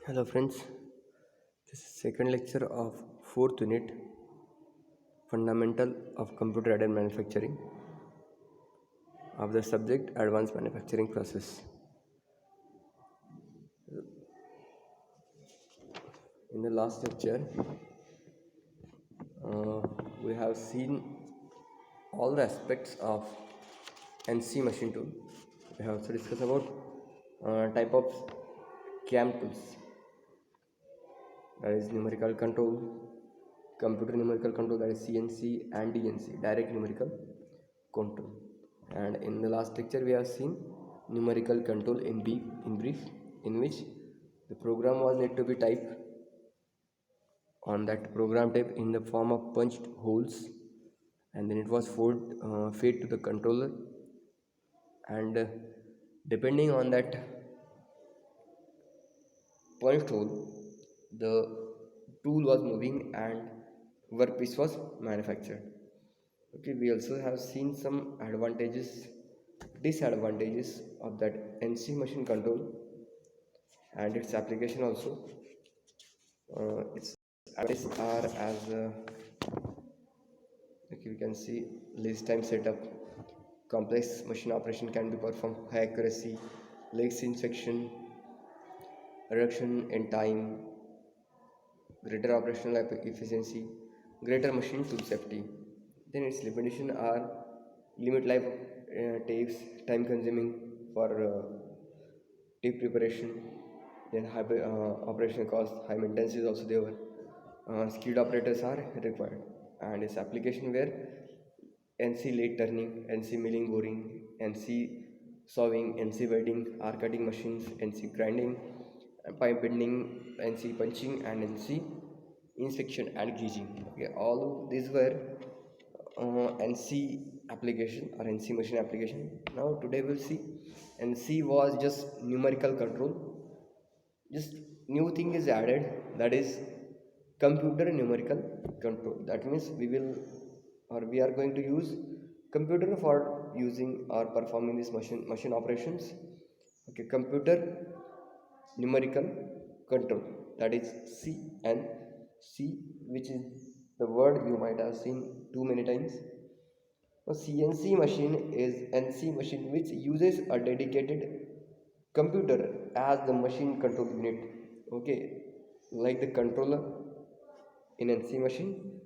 Hello friends, this is second lecture of fourth unit, Fundamental of Computer Aided Manufacturing, of the subject Advanced Manufacturing Process. In the last lecture, we have seen all the aspects of NC machine tool. We have also discussed about type of CAM tools, that is numerical control, computer numerical control, that is CNC, and DNC, direct numerical control. And in the last lecture we have seen numerical control in brief, in which the program was need to be typed on that program type in the form of punched holes, and then it was fed to the controller, and depending on that punched hole, the tool was moving and workpiece was manufactured. Okay, we also have seen some disadvantages of that NC machine control and its application also. Its advantages are as okay, we can see least time setup, complex machine operation can be performed, high accuracy, less inspection, reduction in time, greater operational efficiency, greater machine tool safety. Then its limitation are limit life of tapes, time consuming for tape preparation, then high operational cost, high maintenance is also there. Skilled operators are required, and its application where NC late turning, NC milling boring, NC sawing, NC welding, R cutting machines, NC grinding, pipe bending, NC punching, and NC inspection and gauging. Okay, all these were NC application or NC machine application. Now today we'll see NC was just numerical control. Just new thing is added, that is computer numerical control. That means we are going to use computer for using or performing this machine operations. Okay, computer numerical control, that is CNC, which is the word you might have seen too many times. A CNC machine is NC machine which uses a dedicated computer as the machine control unit. Okay, like the controller in NC machine,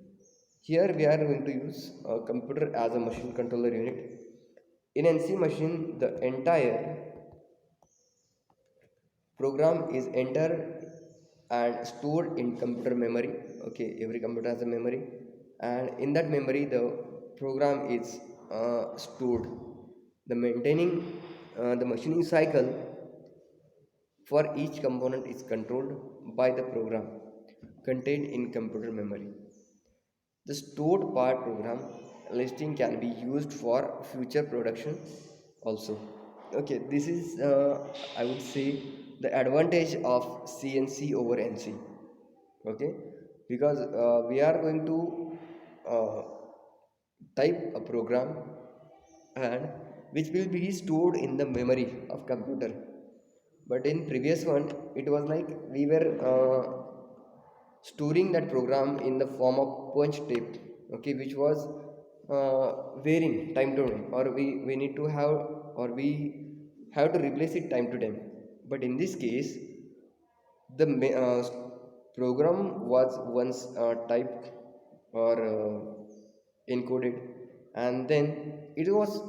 here we are going to use a computer as a machine controller unit. In NC machine, the entire program is entered and stored in computer memory. Okay, every computer has a memory, and in that memory the program is stored. The maintaining the machining cycle for each component is controlled by the program contained in computer memory. The stored part program listing can be used for future production also. Okay, this is I would say the advantage of CNC over NC. Okay, because we are going to uh, type a program and which will be stored in the memory of computer. But in previous one it was like we were storing that program in the form of punch tape. Okay, which was varying time to time, or we need to have, or we have to replace it time to time. But in this case the program was once typed or encoded, and then it was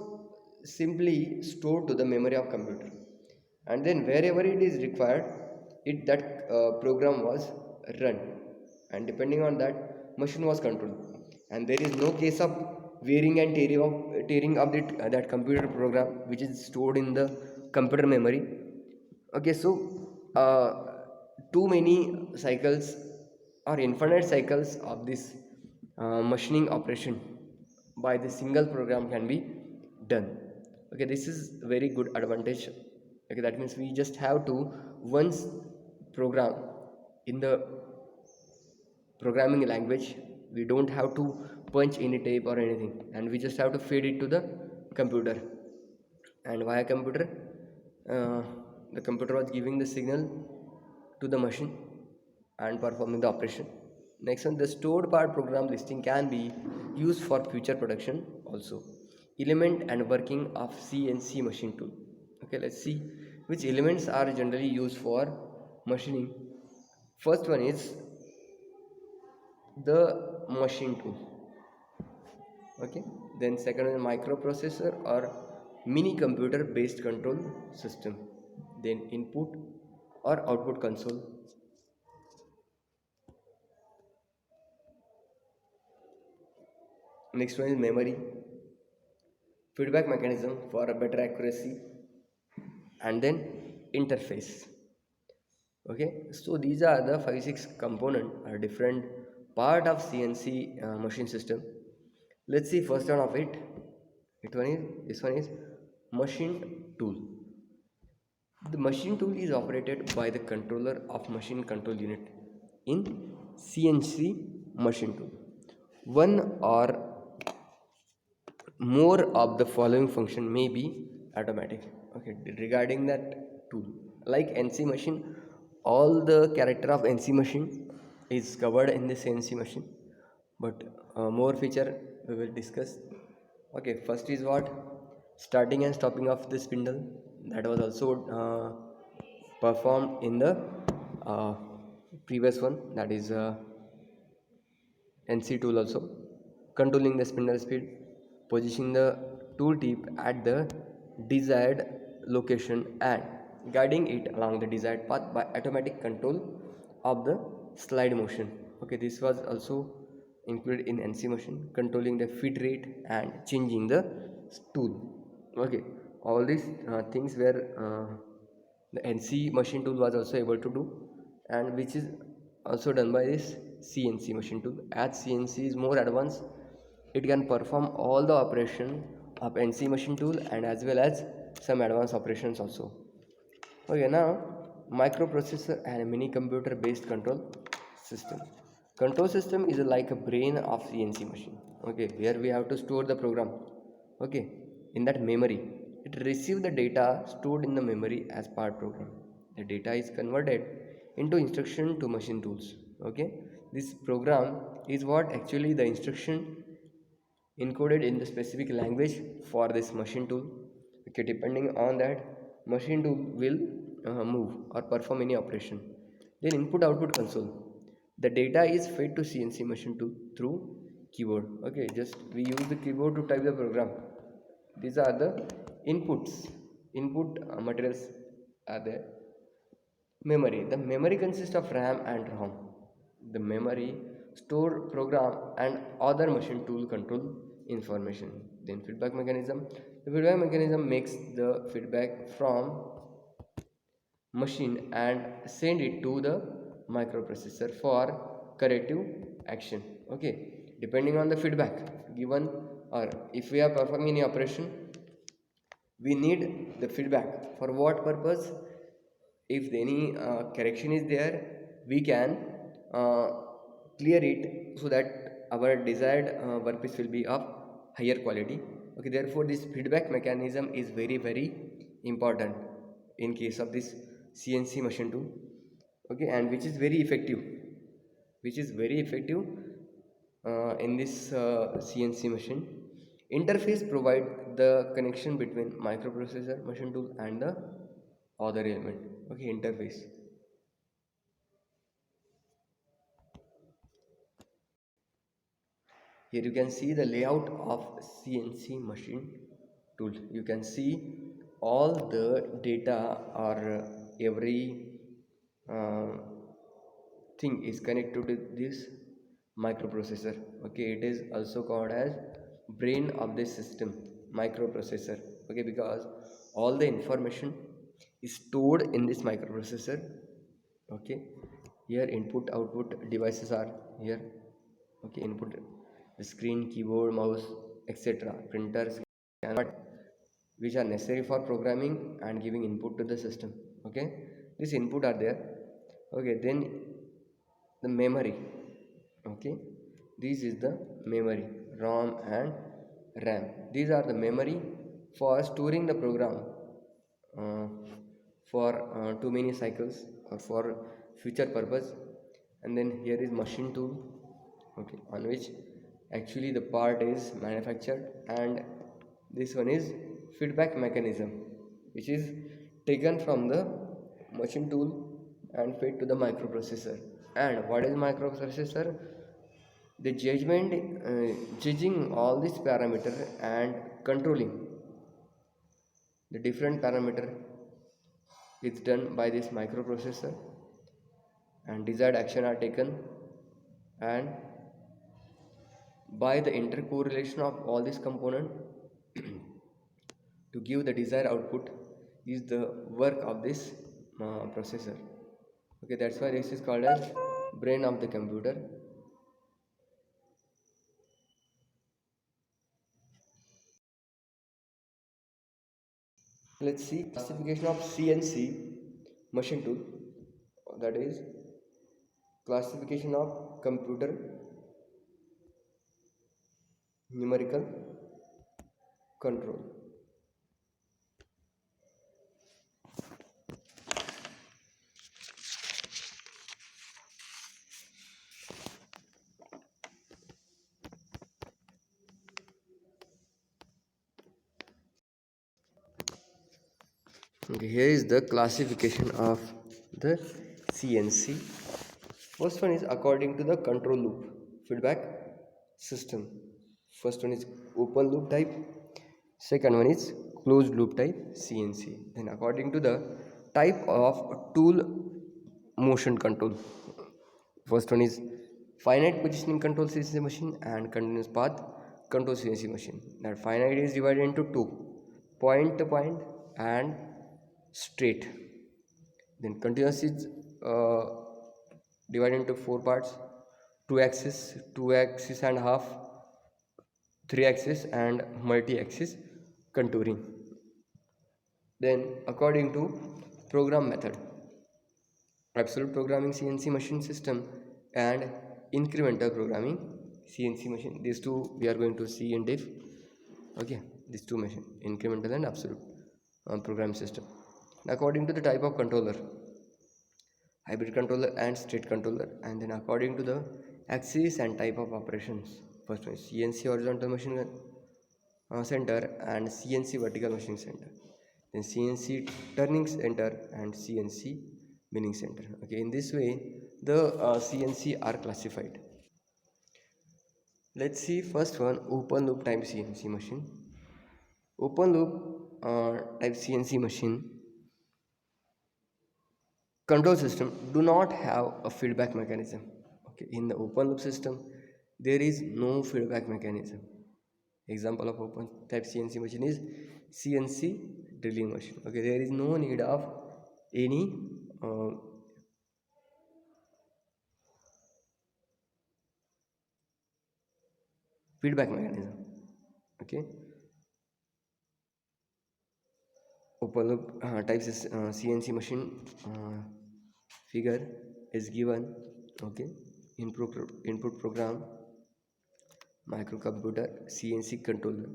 simply stored to the memory of computer, and then wherever it is required, it that program was run, and depending on that machine was controlled, and there is no case of wearing and tearing of that computer program which is stored in the computer memory. Okay, so uh, too many cycles or infinite cycles of this machining operation by the single program can be done. Okay, this is very good advantage. Okay, that means we just have to once program in the programming language, we don't have to punch any tape or anything, and we just have to feed it to the computer, and via computer uh, the computer was giving the signal to the machine and performing the operation. Next one, the stored part program listing can be used for future production also. Element and working of CNC machine tool. Okay, let's see which elements are generally used for machining. First one is the machine tool. Okay, then second one, microprocessor or mini computer based control system. Then input or output console. Next one is memory, feedback mechanism for a better accuracy, and then interface. Okay, so these are the 5 6 component or different part of CNC machine system. Let's see first one of it. This one is machine tool. The machine tool is operated by the controller of machine control unit in CNC machine tool. One or more of the following function may be automatic. Okay, regarding that tool, like NC machine, all the character of NC machine is covered in this NC machine, but more feature we will discuss. Okay, first is what, starting and stopping of the spindle, that was also performed in the uh, previous one, that is NC tool also. Controlling the spindle speed, positioning the tool tip at the desired location and guiding it along the desired path by automatic control of the slide motion. Okay, this was also included in NC machine. Controlling the feed rate and changing the tool. Okay, all these things were the NC machine tool was also able to do, and which is also done by this CNC machine tool. As CNC is more advanced, it can perform all the operation of NC machine tool and as well as some advanced operations also. Okay, now microprocessor and mini computer based control system. Control system is like a brain of CNC machine. Okay, here we have to store the program. Okay, in that memory, it receives the data stored in the memory as part program. The data is converted into instruction to machine tools. Okay, this program is what actually the instruction encoded in the specific language for this machine tool. Okay, depending on that, machine tool will move or perform any operation. Then input output console, the data is fed to CNC machine tool through keyboard. Okay, just we use the keyboard to type the program. These are the inputs, input materials are there. Memory, the memory consists of RAM and ROM. The memory store program and other machine tool control information. Then feedback mechanism, the feedback mechanism makes the feedback from machine and send it to the microprocessor for corrective action. Okay, depending on the feedback given, or if we are performing any operation, we need the feedback. For what purpose? If any correction is there, we can uh, clear it so that our desired workpiece will be of higher quality. Okay, therefore this feedback mechanism is very very important in case of this CNC machine tool. Okay, and which is very effective, which is very effective in this CNC machine. Interface provide the connection between microprocessor, machine tool and the other element. Okay, interface. Here you can see the layout of CNC machine tool. You can see all the data or every uh, thing is connected to this microprocessor. Okay, it is also called as brain of the system, microprocessor. Okay, because all the information is stored in this microprocessor. Okay, here input output devices are here. Okay, input, the screen, keyboard, mouse, etc., printers, which are necessary for programming and giving input to the system. Okay, this input are there. Okay, then the memory. Okay, this is the memory, ROM and RAM. These are the memory for storing the program uh, for too many cycles or for future purpose. And then here is machine tool, okay, on which actually the part is manufactured. And this one is feedback mechanism, which is taken from the machine tool and fed to the microprocessor. And what is microprocessor? The judging all these parameter and controlling the different parameter is done by this microprocessor, and desired action are taken, and by the intercorrelation of all these component to give the desired output is the work of this processor. Okay, that's why this is called as brain of the computer. Let's see classification of CNC machine tool, that is classification of computer numerical control. Okay, here is the classification of the CNC. First one is according to the control loop feedback system. First one is open loop type. Second one is closed loop type CNC. Then according to the type of tool motion control. First one is finite positioning control CNC machine and continuous path control CNC machine. That finite is divided into two: point to point and straight. Then continuous is divided into four parts: two axis and half, three axis, and multi axis contouring. Then according to program method, absolute programming CNC machine system and incremental programming CNC machine. These two we are going to see in depth. Okay, these two machine, incremental and absolute program system. According to the type of controller, hybrid controller and state controller. And then according to the axis and type of operations, first one is CNC horizontal machine center and CNC vertical machine center, then CNC turning center and CNC milling center. Okay, in this way the CNC are classified. Let's see first one, open loop type CNC machine. Open loop type CNC machine control system do not have a feedback mechanism. Okay, in the open loop system there is no feedback mechanism. Example of open type CNC machine is CNC drilling machine. Okay, there is no need of any feedback mechanism. Okay, open loop type CNC machine figure is given. Okay, input program, microcomputer, CNC controller,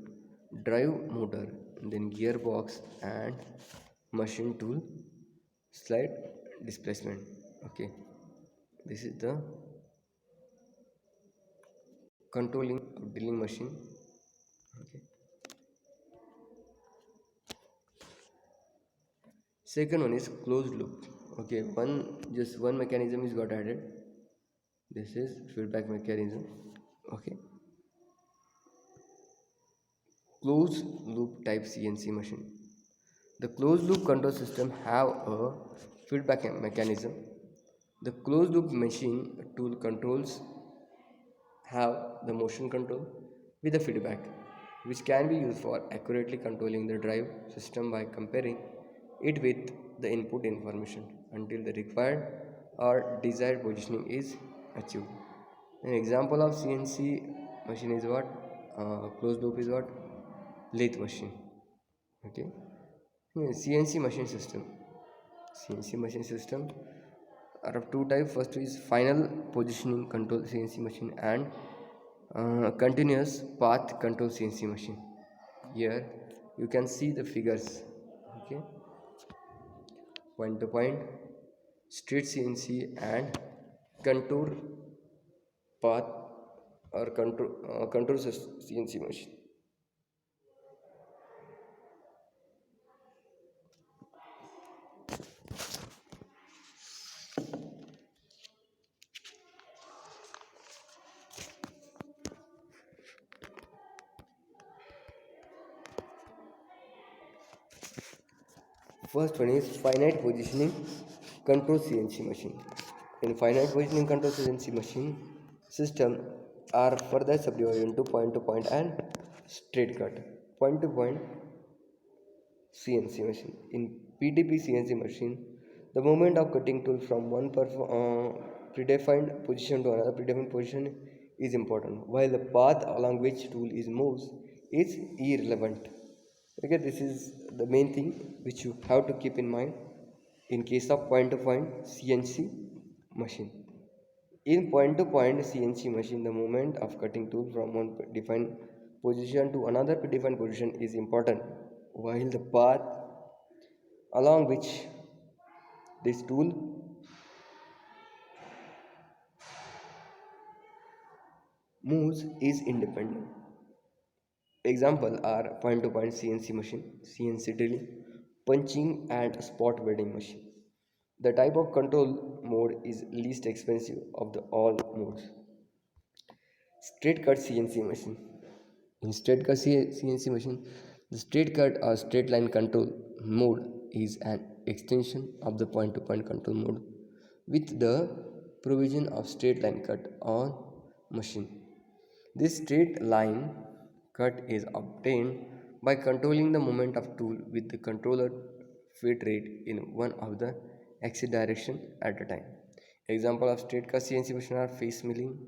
drive motor, then gearbox, and machine tool slide displacement. Okay, this is the controlling of drilling machine. Okay, second one is closed loop. Okay, one mechanism is got added. This is feedback mechanism. Okay, closed loop type CNC machine. The closed loop control system have a feedback mechanism. The closed loop machine tool controls have the motion control with the feedback, which can be used for accurately controlling the drive system by comparing it with the input information until the required or desired positioning is achieved. An example of CNC machine is what? Closed loop is what? Lathe machine. Okay. CNC machine system. CNC machine system are of two types. First is final positioning control CNC machine and continuous path control CNC machine. Here you can see the figures. Okay, point to point straight CNC, and contour path or contour CNC machine. First one is finite positioning control CNC machine. In finite positioning control CNC machine, system are further subdivided into point to point and straight cut. Point to point CNC machine. In PTP CNC machine, the movement of cutting tool from one predefined position to another predefined position is important, while the path along which tool is moves is irrelevant. Okay, this is the main thing which you have to keep in mind in case of point to point CNC machine. In point to point CNC machine, the movement of cutting tool from one defined position to another predefined position is important, while the path along which this tool moves is independent. Example are point to point CNC machine, CNC drilling, punching and spot welding machine. The type of control mode is least expensive of the all modes. Straight cut CNC machine. In straight cut CNC machine, the straight cut or straight line control mode is an extension of the point to point control mode with the provision of straight line cut on machine. This straight line cut is obtained by controlling the movement of tool with the controller feed rate in one of the axis direction at a time. Example of straight cut CNC machine are face milling,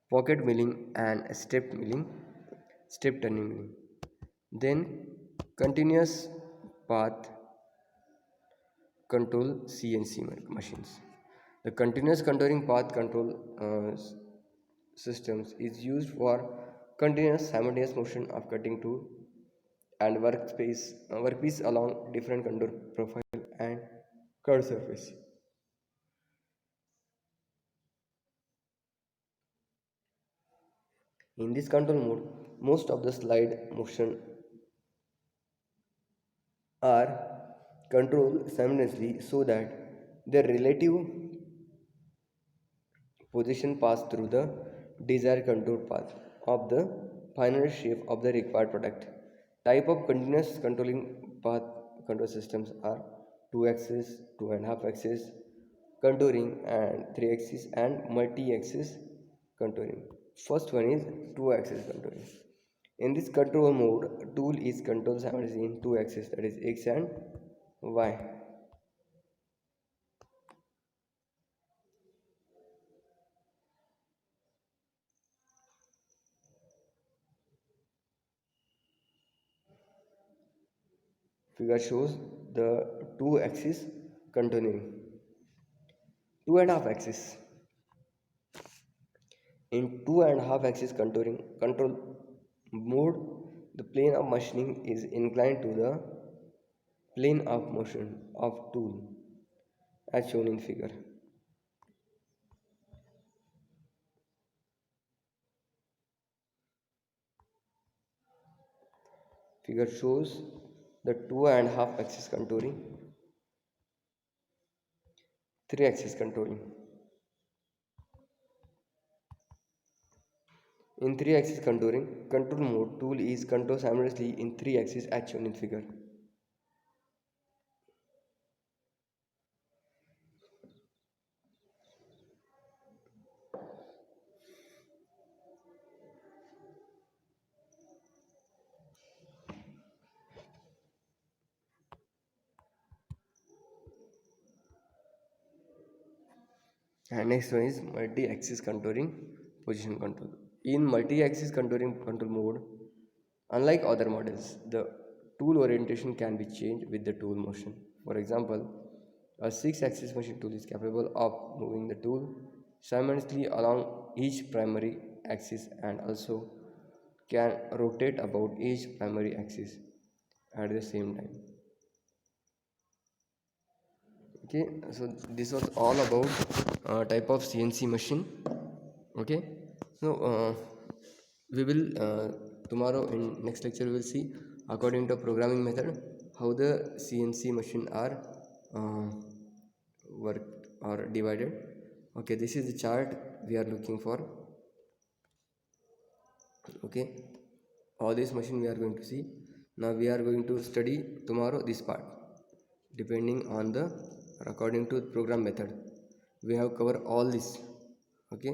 pocket milling and step turning milling. Then continuous path control CNC machines. The continuous contouring path control systems is used for continuous simultaneous motion of cutting tool and workpiece along different contour profile and curved surface. In this control mode, most of the slide motion are controlled simultaneously so that their relative position pass through the desired contour path of the final shape of the required product. Type of continuous controlling path control systems are 2 axis, 2.5 axis contouring and 3 axis and multi axis contouring. First one is 2 axis contouring. In this control mode, tool is controlled simultaneously in 2 axes, that is x and y. Figure shows the 2 axis contouring. 2.5 axis. In 2.5 axis contouring control mode, the plane of machining is inclined to the plane of motion of tool as shown in figure. Figure shows the 2.5 axis contouring, 3 axis contouring. In 3 axis contouring, control mode tool is controlled simultaneously in 3 axis as shown in figure. And next one is multi-axis contouring position control. In multi-axis contouring control mode, unlike other models, the tool orientation can be changed with the tool motion. For example, a 6-axis machine tool is capable of moving the tool simultaneously along each primary axis and also can rotate about each primary axis at the same time. Okay, so this was all about type of CNC machine. Okay, so we will tomorrow in next lecture we will see according to programming method how the CNC machine are uh, worked or divided. Okay, this is the chart we are looking for. Okay, all this machine we are going to see. Now we are going to study tomorrow this part depending on the according to program method. We have covered all this. Okay,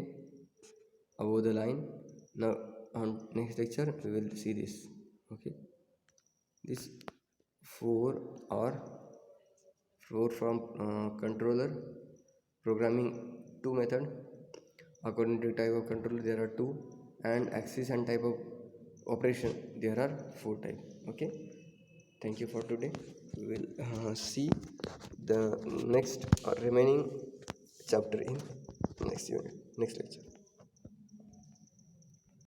above the line. Now on next lecture we will see this. Okay, this 4 or 4 from controller programming 2 method. According to type of controller there are 2, and axis and type of operation there are 4 type. Okay, thank you for today. We will see the next remaining chapter in next unit, next lecture.